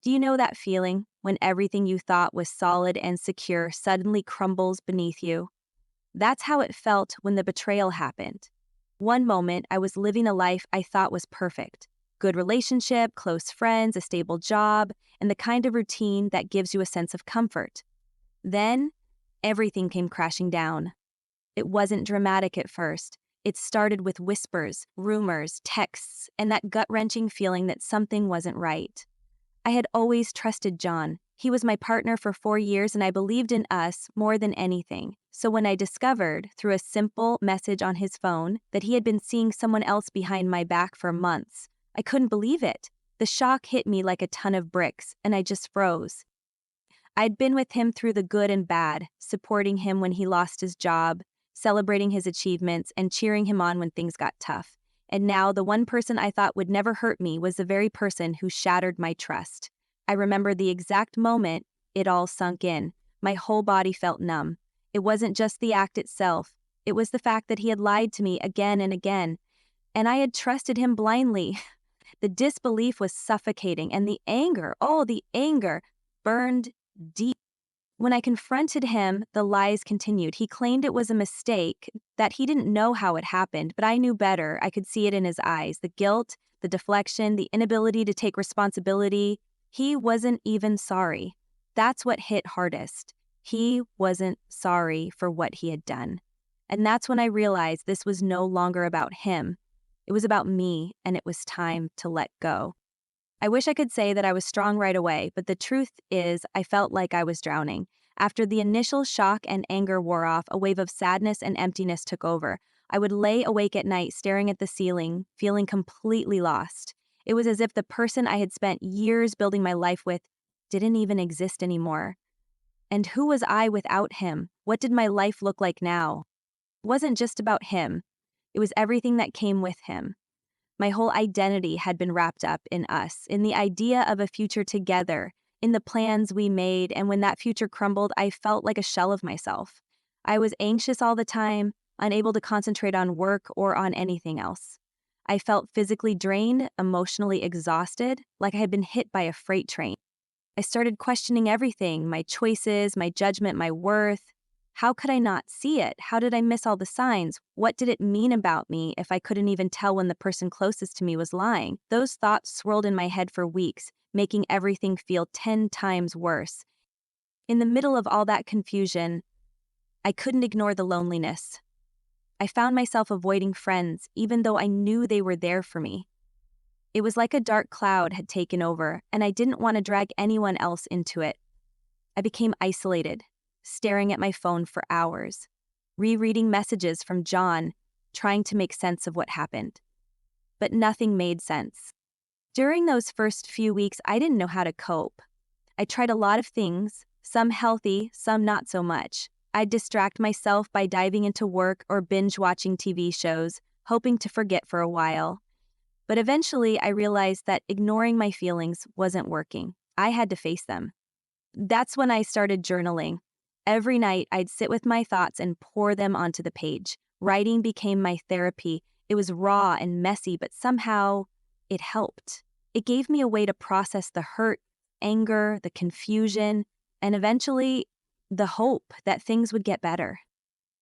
Do you know that feeling when everything you thought was solid and secure suddenly crumbles beneath you? That's how it felt when the betrayal happened. One moment, I was living a life I thought was perfect: good relationship, close friends, a stable job, and the kind of routine that gives you a sense of comfort. Then, everything came crashing down. It wasn't dramatic at first. It started with whispers, rumors, texts, and that gut-wrenching feeling that something wasn't right. I had always trusted John. He was my partner for 4 years, and I believed in us more than anything. So when I discovered, through a simple message on his phone, that he had been seeing someone else behind my back for months, I couldn't believe it. The shock hit me like a ton of bricks, and I just froze. I'd been with him through the good and bad, supporting him when he lost his job, celebrating his achievements, and cheering him on when things got tough. And now the one person I thought would never hurt me was the very person who shattered my trust. I remember the exact moment it all sunk in. My whole body felt numb. It wasn't just the act itself. It was the fact that he had lied to me again and again, and I had trusted him blindly. The disbelief was suffocating, and the anger, oh, the anger, burned deep. When I confronted him, the lies continued. He claimed it was a mistake, that he didn't know how it happened, but I knew better. I could see it in his eyes: the guilt, the deflection, the inability to take responsibility. He wasn't even sorry. That's what hit hardest. He wasn't sorry for what he had done. And that's when I realized this was no longer about him. It was about me, and it was time to let go. I wish I could say that I was strong right away, but the truth is I felt like I was drowning. After the initial shock and anger wore off, a wave of sadness and emptiness took over. I would lay awake at night staring at the ceiling, feeling completely lost. It was as if the person I had spent years building my life with didn't even exist anymore. And who was I without him? What did my life look like now? It wasn't just about him. It was everything that came with him. My whole identity had been wrapped up in us, in the idea of a future together, in the plans we made, and when that future crumbled, I felt like a shell of myself. I was anxious all the time, unable to concentrate on work or on anything else. I felt physically drained, emotionally exhausted, like I had been hit by a freight train. I started questioning everything: my choices, my judgment, my worth. How could I not see it? How did I miss all the signs? What did it mean about me if I couldn't even tell when the person closest to me was lying? Those thoughts swirled in my head for weeks, making everything feel 10 times worse. In the middle of all that confusion, I couldn't ignore the loneliness. I found myself avoiding friends, even though I knew they were there for me. It was like a dark cloud had taken over, and I didn't want to drag anyone else into it. I became isolated, staring at my phone for hours, rereading messages from John, trying to make sense of what happened. But nothing made sense. During those first few weeks, I didn't know how to cope. I tried a lot of things, some healthy, some not so much. I'd distract myself by diving into work or binge-watching TV shows, hoping to forget for a while. But eventually, I realized that ignoring my feelings wasn't working. I had to face them. That's when I started journaling. Every night, I'd sit with my thoughts and pour them onto the page. Writing became my therapy. It was raw and messy, but somehow it helped. It gave me a way to process the hurt, anger, the confusion, and eventually the hope that things would get better.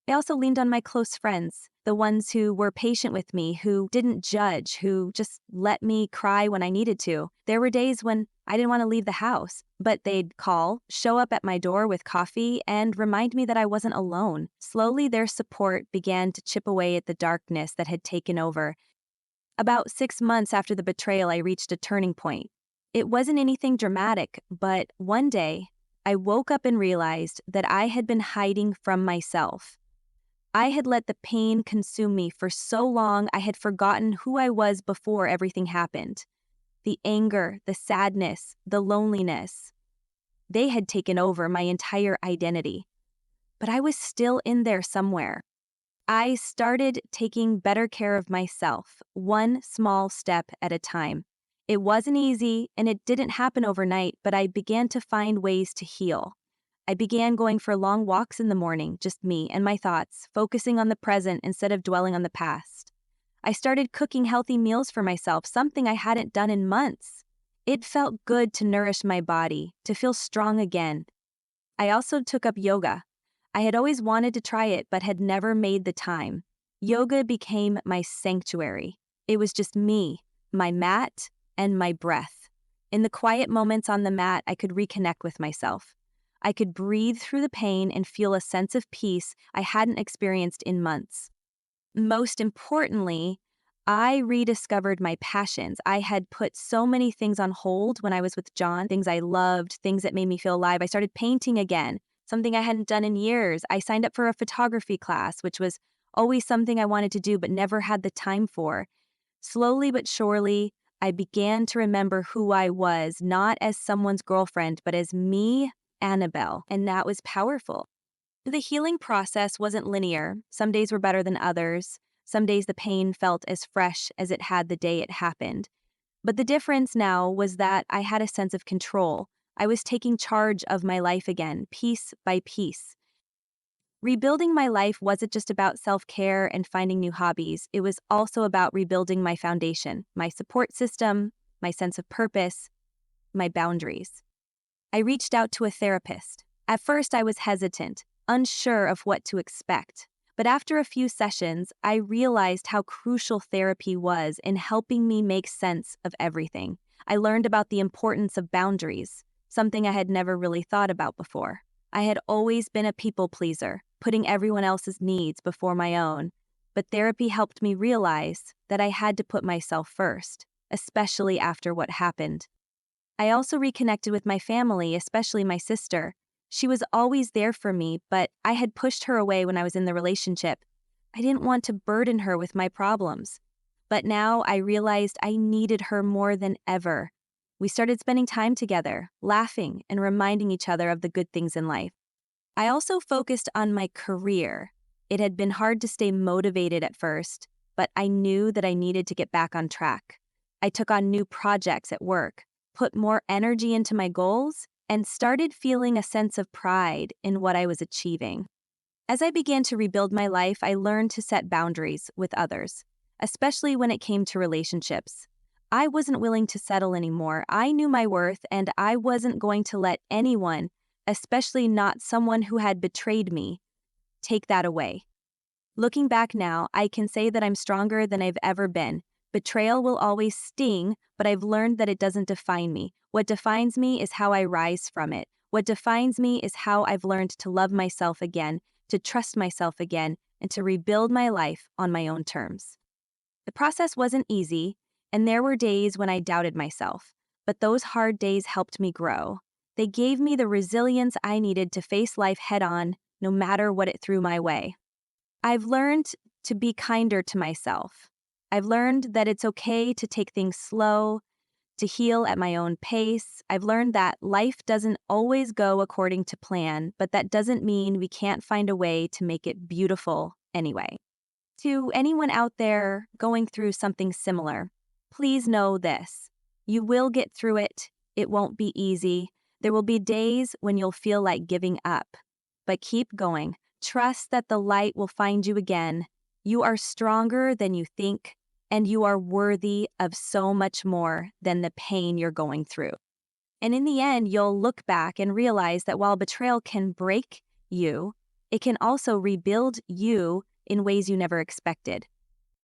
I also leaned on my close friends, the ones who were patient with me, who didn't judge, who just let me cry when I needed to. There were days when I didn't want to leave the house, but they'd call, show up at my door with coffee, and remind me that I wasn't alone. Slowly, their support began to chip away at the darkness that had taken over. About 6 months after the betrayal, I reached a turning point. It wasn't anything dramatic, but one day, I woke up and realized that I had been hiding from myself. I had let the pain consume me for so long I had forgotten who I was before everything happened. The anger, the sadness, the loneliness. They had taken over my entire identity. But I was still in there somewhere. I started taking better care of myself, one small step at a time. It wasn't easy, and it didn't happen overnight, but I began to find ways to heal. I began going for long walks in the morning, just me and my thoughts, focusing on the present instead of dwelling on the past. I started cooking healthy meals for myself, something I hadn't done in months. It felt good to nourish my body, to feel strong again. I also took up yoga. I had always wanted to try it, but had never made the time. Yoga became my sanctuary. It was just me, my mat, and my breath. In the quiet moments on the mat, I could reconnect with myself. I could breathe through the pain and feel a sense of peace I hadn't experienced in months. Most importantly, I rediscovered my passions. I had put so many things on hold when I was with John, things I loved, things that made me feel alive. I started painting again, something I hadn't done in years. I signed up for a photography class, which was always something I wanted to do but never had the time for. Slowly but surely, I began to remember who I was, not as someone's girlfriend, but as me, Annabelle, and that was powerful. The healing process wasn't linear. Some days were better than others. Some days the pain felt as fresh as it had the day it happened. But the difference now was that I had a sense of control. I was taking charge of my life again, piece by piece. Rebuilding my life wasn't just about self-care and finding new hobbies. It was also about rebuilding my foundation, my support system, my sense of purpose, my boundaries. I reached out to a therapist. At first, I was hesitant, unsure of what to expect. But after a few sessions, I realized how crucial therapy was in helping me make sense of everything. I learned about the importance of boundaries, something I had never really thought about before. I had always been a people pleaser, putting everyone else's needs before my own. But therapy helped me realize that I had to put myself first, especially after what happened. I also reconnected with my family, especially my sister. She was always there for me, but I had pushed her away when I was in the relationship. I didn't want to burden her with my problems. But now I realized I needed her more than ever. We started spending time together, laughing and reminding each other of the good things in life. I also focused on my career. It had been hard to stay motivated at first, but I knew that I needed to get back on track. I took on new projects at work, put more energy into my goals, and started feeling a sense of pride in what I was achieving. As I began to rebuild my life, I learned to set boundaries with others, especially when it came to relationships. I wasn't willing to settle anymore. I knew my worth, and I wasn't going to let anyone, especially not someone who had betrayed me, take that away. Looking back now, I can say that I'm stronger than I've ever been. Betrayal will always sting, but I've learned that it doesn't define me. What defines me is how I rise from it. What defines me is how I've learned to love myself again, to trust myself again, and to rebuild my life on my own terms. The process wasn't easy, and there were days when I doubted myself, but those hard days helped me grow. They gave me the resilience I needed to face life head-on, no matter what it threw my way. I've learned to be kinder to myself. I've learned that it's okay to take things slow, to heal at my own pace. I've learned that life doesn't always go according to plan, but that doesn't mean we can't find a way to make it beautiful anyway. To anyone out there going through something similar, please know this. You will get through it. It won't be easy. There will be days when you'll feel like giving up. But keep going. Trust that the light will find you again. You are stronger than you think, and you are worthy of so much more than the pain you're going through. And in the end, you'll look back and realize that while betrayal can break you, it can also rebuild you in ways you never expected.